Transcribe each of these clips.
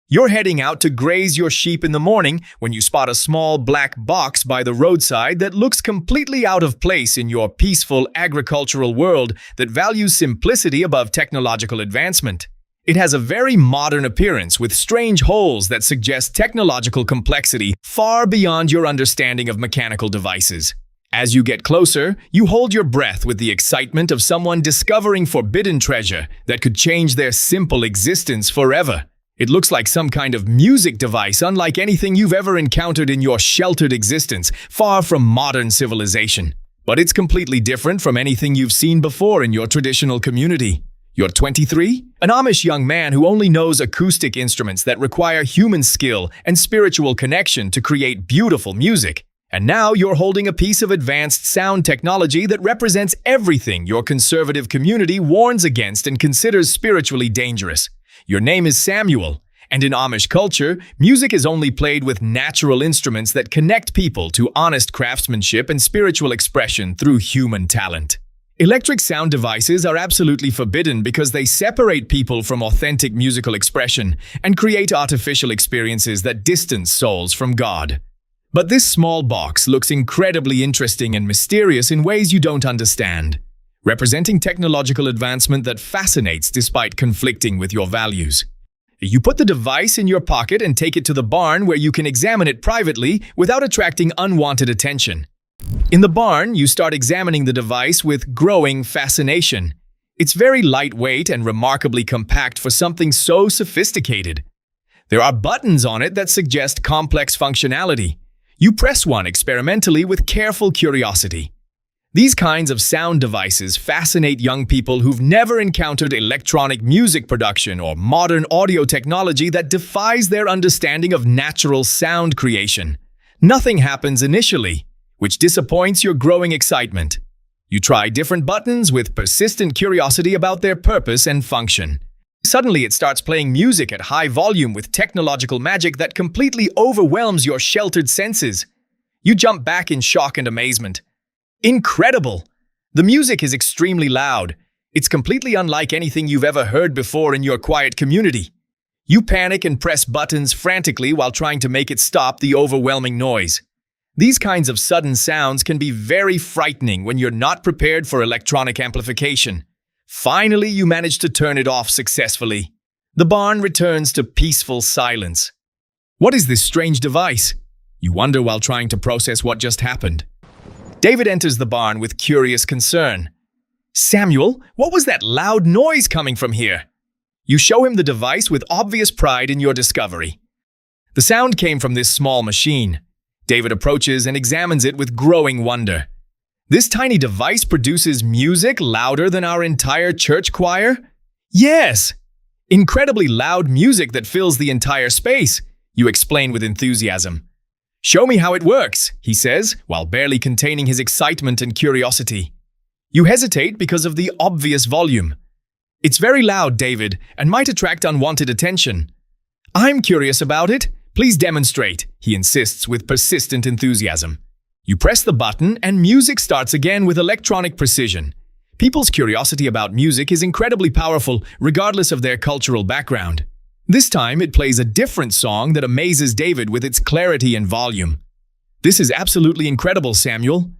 You're heading out to graze your sheep in the morning when you spot a small black box by the roadside that looks completely out of place in your peaceful agricultural world that values simplicity above technological advancement. It has a very modern appearance with strange holes that suggest technological complexity far beyond your understanding of mechanical devices. As you get closer, you hold your breath with the excitement of someone discovering forbidden treasure that could change their simple existence forever. It looks like some kind of music device unlike anything you've ever encountered in your sheltered existence, far from modern civilization. But it's completely different from anything you've seen before in your traditional community. You're 23? An Amish young man who only knows acoustic instruments that require human skill and spiritual connection to create beautiful music. And now you're holding a piece of advanced sound technology that represents everything your conservative community warns against and considers spiritually dangerous. Your name is Samuel, and in Amish culture, music is only played with natural instruments that connect people to honest craftsmanship and spiritual expression through human talent. Electric sound devices are absolutely forbidden because they separate people from authentic musical expression and create artificial experiences that distance souls from God. But this small box looks incredibly interesting and mysterious in ways you don't understand, representing technological advancement that fascinates despite conflicting with your values. You put the device in your pocket and take it to the barn where you can examine it privately without attracting unwanted attention. In the barn, you start examining the device with growing fascination. It's very lightweight and remarkably compact for something so sophisticated. There are buttons on it that suggest complex functionality. You press one experimentally with careful curiosity. These kinds of sound devices fascinate young people who've never encountered electronic music production or modern audio technology that defies their understanding of natural sound creation. Nothing happens initially, which disappoints your growing excitement. You try different buttons with persistent curiosity about their purpose and function. Suddenly it starts playing music at high volume with technological magic that completely overwhelms your sheltered senses. You jump back in shock and amazement. Incredible! The music is extremely loud. It's completely unlike anything you've ever heard before in your quiet community. You panic and press buttons frantically while trying to make it stop the overwhelming noise. These kinds of sudden sounds can be very frightening when you're not prepared for electronic amplification. Finally, you manage to turn it off successfully. The barn returns to peaceful silence. What is this strange device? You wonder while trying to process what just happened. David enters the barn with curious concern. Samuel, what was that loud noise coming from here? You show him the device with obvious pride in your discovery. The sound came from this small machine. David approaches and examines it with growing wonder. This tiny device produces music louder than our entire church choir? Yes! Incredibly loud music that fills the entire space, you explain with enthusiasm. Show me how it works, he says, while barely containing his excitement and curiosity. You hesitate because of the obvious volume. It's very loud, David, and might attract unwanted attention. I'm curious about it. Please demonstrate, he insists with persistent enthusiasm. You press the button and music starts again with electronic precision. People's curiosity about music is incredibly powerful, regardless of their cultural background. This time, it plays a different song that amazes David with its clarity and volume. This is absolutely incredible, Samuel.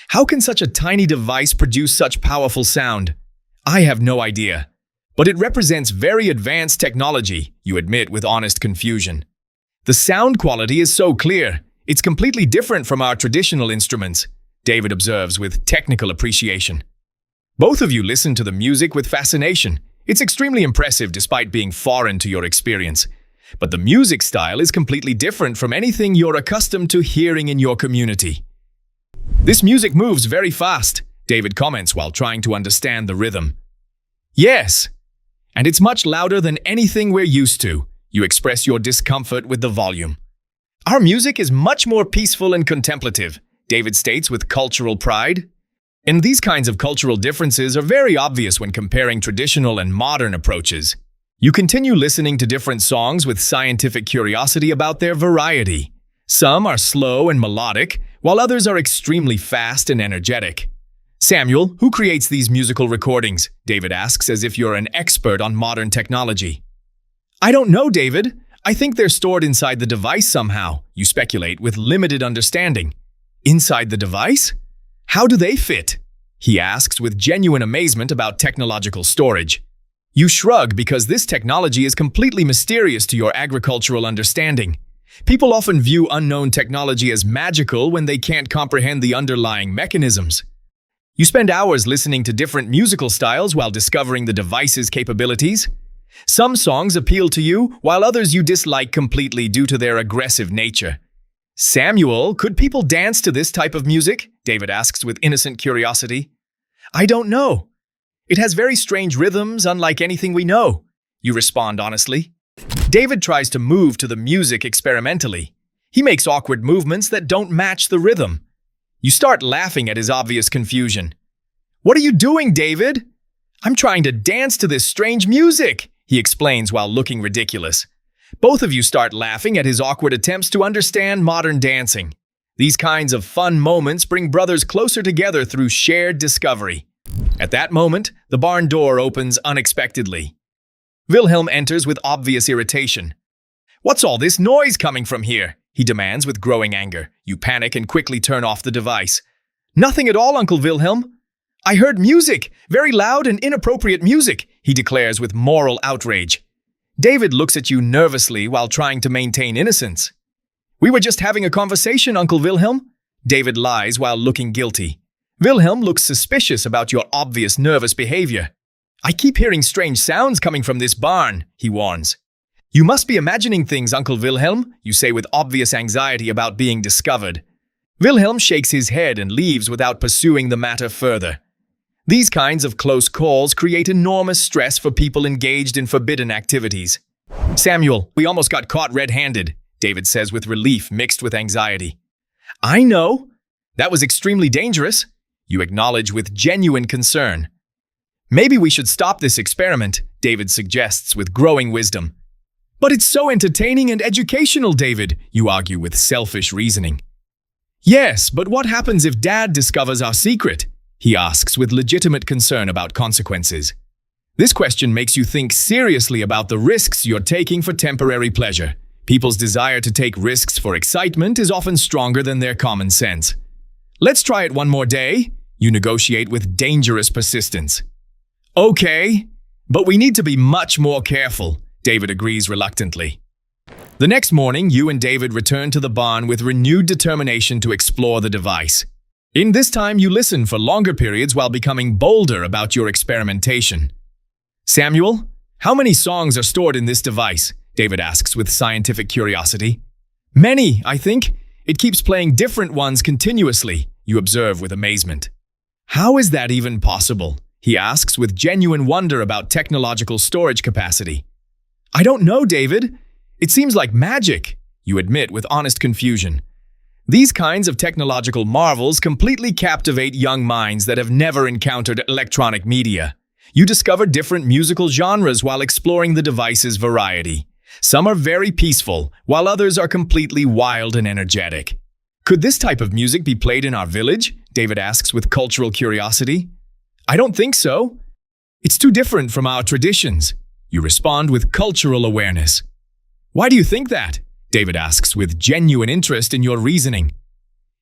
How can such a tiny device produce such powerful sound? I have no idea. But it represents very advanced technology, you admit with honest confusion. The sound quality is so clear. It's completely different from our traditional instruments, David observes with technical appreciation. Both of you listen to the music with fascination. It's extremely impressive despite being foreign to your experience. But the music style is completely different from anything you're accustomed to hearing in your community. This music moves very fast, David comments while trying to understand the rhythm. Yes, and it's much louder than anything we're used to. You express your discomfort with the volume. Our music is much more peaceful and contemplative, David states with cultural pride. And these kinds of cultural differences are very obvious when comparing traditional and modern approaches. You continue listening to different songs with scientific curiosity about their variety. Some are slow and melodic, while others are extremely fast and energetic. Samuel, who creates these musical recordings? David asks as if you're an expert on modern technology. I don't know, David. I think they're stored inside the device somehow, you speculate with limited understanding. Inside the device? How do they fit? He asks with genuine amazement about technological storage. You shrug because this technology is completely mysterious to your agricultural understanding. People often view unknown technology as magical when they can't comprehend the underlying mechanisms. You spend hours listening to different musical styles while discovering the device's capabilities. Some songs appeal to you, while others you dislike completely due to their aggressive nature. Samuel, could people dance to this type of music? David asks with innocent curiosity. I don't know. It has very strange rhythms, unlike anything we know, you respond honestly. David tries to move to the music experimentally. He makes awkward movements that don't match the rhythm. You start laughing at his obvious confusion. What are you doing, David? I'm trying to dance to this strange music, he explains while looking ridiculous. Both of you start laughing at his awkward attempts to understand modern dancing. These kinds of fun moments bring brothers closer together through shared discovery. At that moment, the barn door opens unexpectedly. Wilhelm enters with obvious irritation. What's all this noise coming from here? He demands with growing anger. You panic and quickly turn off the device. Nothing at all, Uncle Wilhelm. I heard music, very loud and inappropriate music, he declares with moral outrage. David looks at you nervously while trying to maintain innocence. We were just having a conversation, Uncle Wilhelm. David lies while looking guilty. Wilhelm looks suspicious about your obvious nervous behavior. I keep hearing strange sounds coming from this barn, he warns. You must be imagining things, Uncle Wilhelm, you say with obvious anxiety about being discovered. Wilhelm shakes his head and leaves without pursuing the matter further. These kinds of close calls create enormous stress for people engaged in forbidden activities. Samuel, we almost got caught red-handed, David says with relief mixed with anxiety. I know. That was extremely dangerous, you acknowledge with genuine concern. Maybe we should stop this experiment, David suggests with growing wisdom. But it's so entertaining and educational, David, you argue with selfish reasoning. Yes, but what happens if Dad discovers our secret? He asks with legitimate concern about consequences. This question makes you think seriously about the risks you're taking for temporary pleasure. People's desire to take risks for excitement is often stronger than their common sense. Let's try it one more day, you negotiate with dangerous persistence. Okay, but we need to be much more careful, David agrees reluctantly. The next morning, you and David return to the barn with renewed determination to explore the device. In this time, you listen for longer periods while becoming bolder about your experimentation. Samuel, how many songs are stored in this device? David asks with scientific curiosity. Many, I think. It keeps playing different ones continuously, you observe with amazement. How is that even possible? He asks with genuine wonder about technological storage capacity. I don't know, David. It seems like magic, you admit with honest confusion. These kinds of technological marvels completely captivate young minds that have never encountered electronic media. You discover different musical genres while exploring the device's variety. Some are very peaceful, while others are completely wild and energetic. Could this type of music be played in our village? David asks with cultural curiosity. I don't think so. It's too different from our traditions. You respond with cultural awareness. Why do you think that? David asks with genuine interest in your reasoning.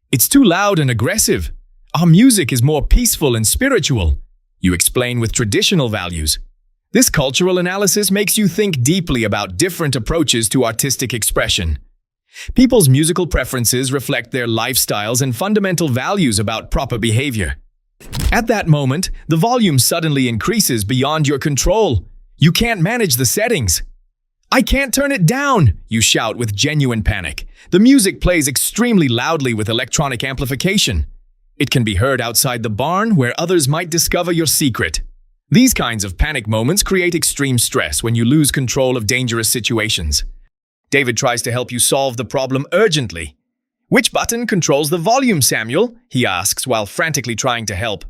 It's too loud and aggressive. Our music is more peaceful and spiritual. You explain with traditional values. This cultural analysis makes you think deeply about different approaches to artistic expression. People's musical preferences reflect their lifestyles and fundamental values about proper behavior. At that moment, the volume suddenly increases beyond your control. You can't manage the settings. I can't turn it down, you shout with genuine panic. The music plays extremely loudly with electronic amplification. It can be heard outside the barn where others might discover your secret. These kinds of panic moments create extreme stress when you lose control of dangerous situations. David tries to help you solve the problem urgently. Which button controls the volume, Samuel? He asks while frantically trying to help.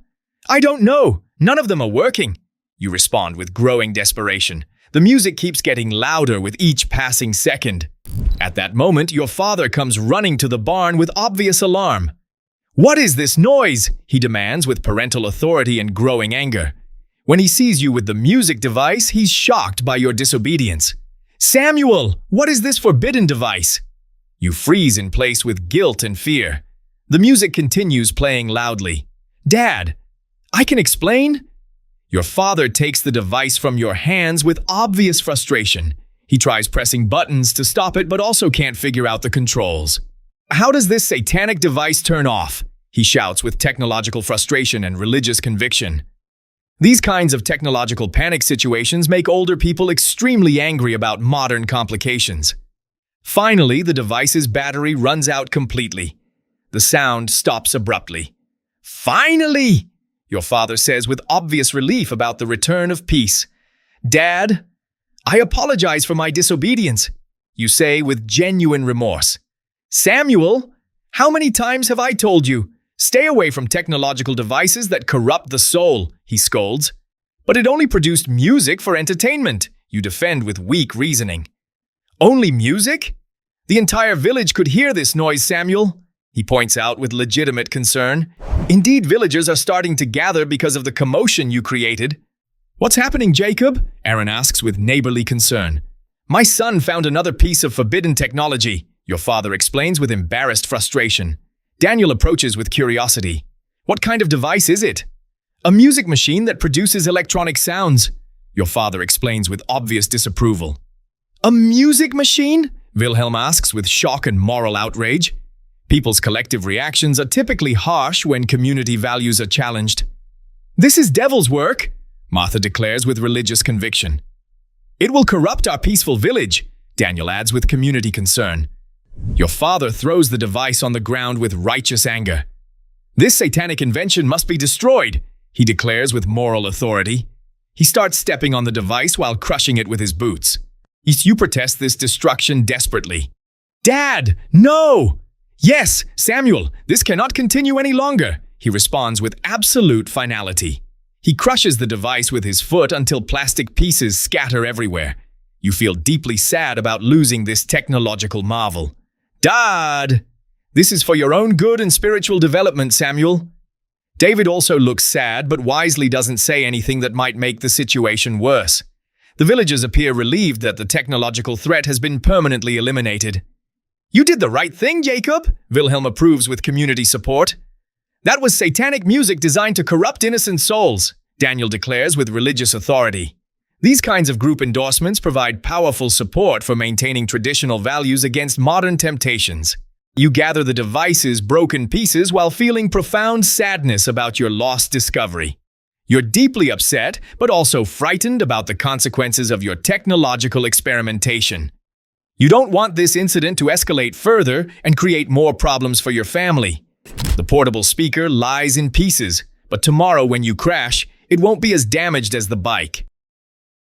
I don't know. None of them are working. You respond with growing desperation. The music keeps getting louder with each passing second. At that moment, your father comes running to the barn with obvious alarm. What is this noise? He demands with parental authority and growing anger. When he sees you with the music device, he's shocked by your disobedience. "Samuel, what is this forbidden device?" You freeze in place with guilt and fear. The music continues playing loudly. "Dad, I can explain." Your father takes the device from your hands with obvious frustration. He tries pressing buttons to stop it, but also can't figure out the controls. "How does this satanic device turn off?" he shouts with technological frustration and religious conviction. These kinds of technological panic situations make older people extremely angry about modern complications. Finally, the device's battery runs out completely. The sound stops abruptly. "Finally!" your father says with obvious relief about the return of peace. "Dad, I apologize for my disobedience," you say with genuine remorse. "Samuel, how many times have I told you? Stay away from technological devices that corrupt the soul," he scolds. "But it only produced music for entertainment," you defend with weak reasoning. "Only music? The entire village could hear this noise, Samuel," he points out with legitimate concern. "Indeed, villagers are starting to gather because of the commotion you created." "What's happening, Jacob?" Aaron asks with neighborly concern. "My son found another piece of forbidden technology," your father explains with embarrassed frustration. Daniel approaches with curiosity. "What kind of device is it?" "A music machine that produces electronic sounds," your father explains with obvious disapproval. "A music machine?" Wilhelm asks with shock and moral outrage. People's collective reactions are typically harsh when community values are challenged. "This is devil's work," Martha declares with religious conviction. "It will corrupt our peaceful village," Daniel adds with community concern. Your father throws the device on the ground with righteous anger. "This satanic invention must be destroyed," he declares with moral authority. He starts stepping on the device while crushing it with his boots. You protest this destruction desperately. "Dad, no!" "Yes, Samuel, this cannot continue any longer," he responds with absolute finality. He crushes the device with his foot until plastic pieces scatter everywhere. You feel deeply sad about losing this technological marvel. "Dad, this is for your own good and spiritual development, Samuel." David also looks sad, but wisely doesn't say anything that might make the situation worse. The villagers appear relieved that the technological threat has been permanently eliminated. "You did the right thing, Jacob," Wilhelm approves with community support. "That was satanic music designed to corrupt innocent souls," Daniel declares with religious authority. These kinds of group endorsements provide powerful support for maintaining traditional values against modern temptations. You gather the device's broken pieces while feeling profound sadness about your lost discovery. You're deeply upset, but also frightened about the consequences of your technological experimentation. You don't want this incident to escalate further and create more problems for your family. The portable speaker lies in pieces, but tomorrow when you crash, it won't be as damaged as the bike.